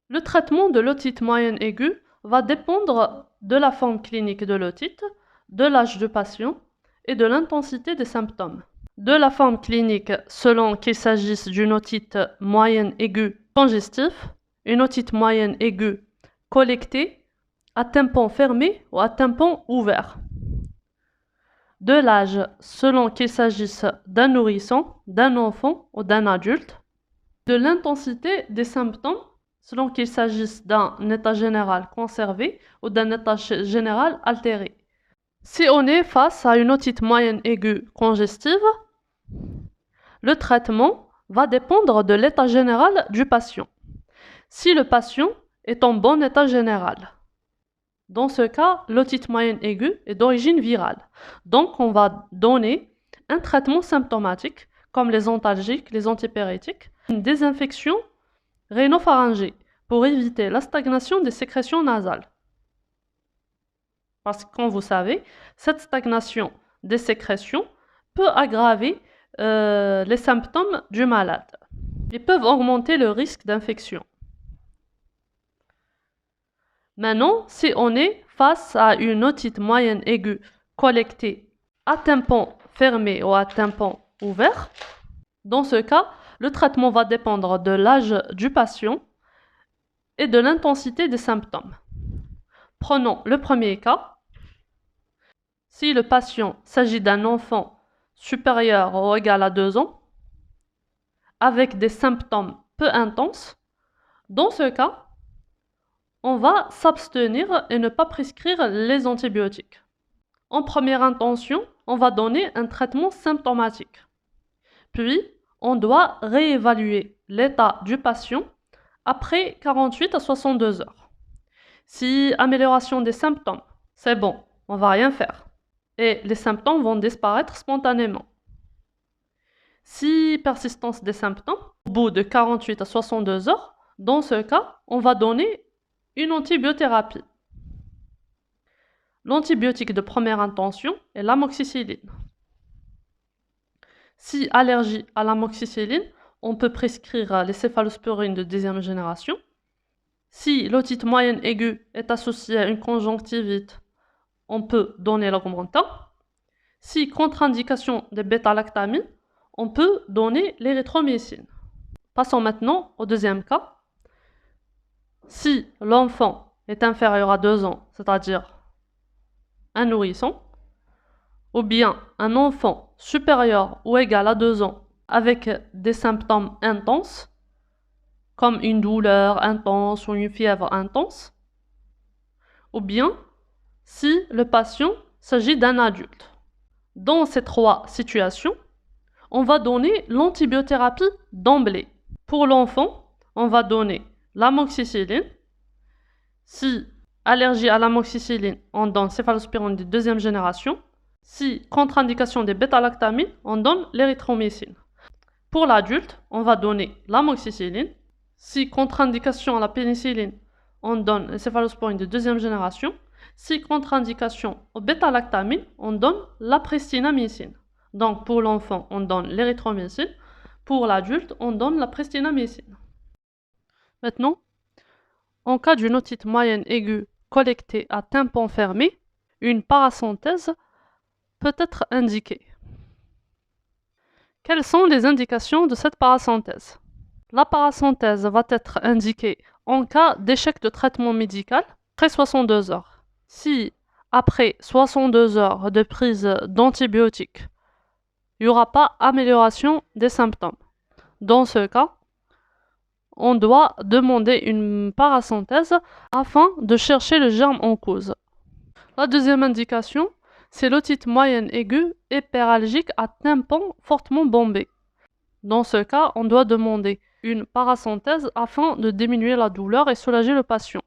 Le traitement de l'otite moyenne aiguë va dépendre de la forme clinique de l'otite, de l'âge du patient et de l'intensité des symptômes. De la forme clinique selon qu'il s'agisse d'une otite moyenne aiguë congestive, une otite moyenne aiguë collectée, à tympan fermé ou à tympan ouvert. De l'âge selon qu'il s'agisse d'un nourrisson, d'un enfant ou d'un adulte. De l'intensité des symptômes selon qu'il s'agisse d'un état général conservé ou d'un état général altéré. Si on est face à une otite moyenne aiguë congestive, le traitement va dépendre de l'état général du patient. Si le patient est en bon état général, dans ce cas, l'otite moyenne aiguë est d'origine virale. Donc, on va donner un traitement symptomatique comme les antalgiques, les antipyrétiques, une désinfection rhinopharyngée pour éviter la stagnation des sécrétions nasales. Parce que, comme vous savez, cette stagnation des sécrétions peut aggraver les symptômes du malade. Ils peuvent augmenter le risque d'infection. Maintenant, si on est face à une otite moyenne aiguë collectée à tympan fermé ou à tympan ouvert, dans ce cas, le traitement va dépendre de l'âge du patient et de l'intensité des symptômes. Prenons le premier cas. Si le patient s'agit d'un enfant supérieur ou égal à 2 ans, avec des symptômes peu intenses, dans ce cas, on va s'abstenir et ne pas prescrire les antibiotiques. En première intention, on va donner un traitement symptomatique. Puis, on doit réévaluer l'état du patient après 48 à 62 heures. Si amélioration des symptômes, c'est bon, on va rien faire. Et les symptômes vont disparaître spontanément. Si persistance des symptômes, au bout de 48 à 62 heures, dans ce cas, on va donner une antibiothérapie. L'antibiotique de première intention est l'amoxicilline. Si allergie à l'amoxicilline, on peut prescrire les céphalosporines de deuxième génération. Si l'otite moyenne aiguë est associée à une conjonctivite, on peut donner l'augmentin. Si contre-indication des bêta-lactamines, on peut donner l'érythromycine. Passons maintenant au deuxième cas. Si l'enfant est inférieur à 2 ans, c'est-à-dire un nourrisson, ou bien un enfant supérieur ou égal à 2 ans avec des symptômes intenses, comme une douleur intense ou une fièvre intense, ou bien si le patient s'agit d'un adulte. Dans ces trois situations, on va donner l'antibiothérapie d'emblée. Pour l'enfant, on va donner l'amoxicilline. Si allergie à l'amoxicilline, on donne céphalosporine de deuxième génération. Si contre-indication des bêta-lactamines, on donne l'érythromycine. Pour l'adulte, on va donner l'amoxicilline. Si contre-indication à la pénicilline, on donne les céphalosporines de deuxième génération. Si contre-indication aux bêta-lactamines, on donne la prestinamycine. Donc pour l'enfant, on donne l'érythromycine. Pour l'adulte, on donne la prestinamycine. Maintenant, en cas d'une otite moyenne aiguë collectée à tympan fermé, une paracenthèse peut être indiquée. Quelles sont les indications de cette paracenthèse? La paracenthèse va être indiquée en cas d'échec de traitement médical après 62 heures. Si après 62 heures de prise d'antibiotiques, il n'y aura pas amélioration des symptômes. Dans ce cas, on doit demander une paracenthèse afin de chercher le germe en cause. La deuxième indication, c'est l'otite moyenne aiguë hyperalgique à tympan fortement bombé. Dans ce cas, on doit demander une paracenthèse afin de diminuer la douleur et soulager le patient.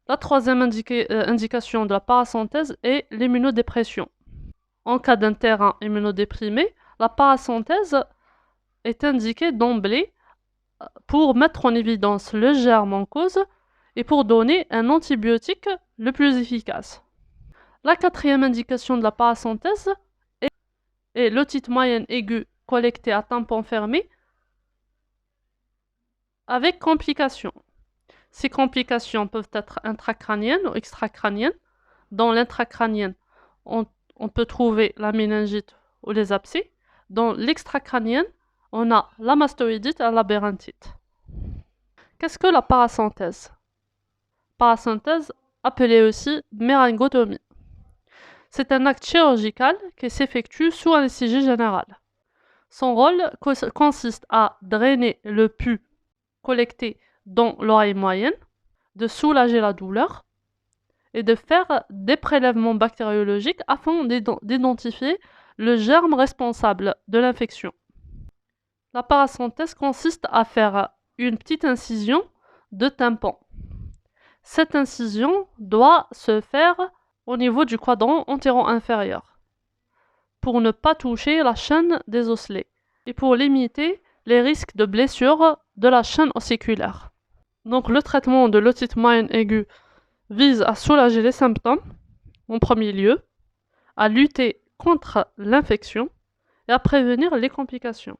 La troisième indication de la paracenthèse est l'immunodépression. En cas d'un terrain immunodéprimé, la paracenthèse est indiquée d'emblée pour mettre en évidence le germe en cause et pour donner un antibiotique le plus efficace. La quatrième indication de la paracenthèse est l'otite moyenne aiguë collectée à tympan fermé avec complications. Ces complications peuvent être intracrâniennes ou extracrâniennes. Dans l'intracrânienne, on peut trouver la méningite ou les abcès. Dans l'extracrânienne, on a la mastoïdite et la labyrinthite. Qu'est-ce que la parasynthèse? Parasynthèse, appelée aussi méringotomie. C'est un acte chirurgical qui s'effectue sous anesthésie générale. Son rôle consiste à drainer le pus collecté dans l'oreille moyenne, de soulager la douleur et de faire des prélèvements bactériologiques afin d'identifier le germe responsable de l'infection. La parasynthèse consiste à faire une petite incision de tympan. Cette incision doit se faire au niveau du quadrant antéro-inférieur pour ne pas toucher la chaîne des osselets et pour limiter les risques de blessure de la chaîne ossiculaire. Donc le traitement de l'otite moyenne aiguë vise à soulager les symptômes en premier lieu, à lutter contre l'infection et à prévenir les complications.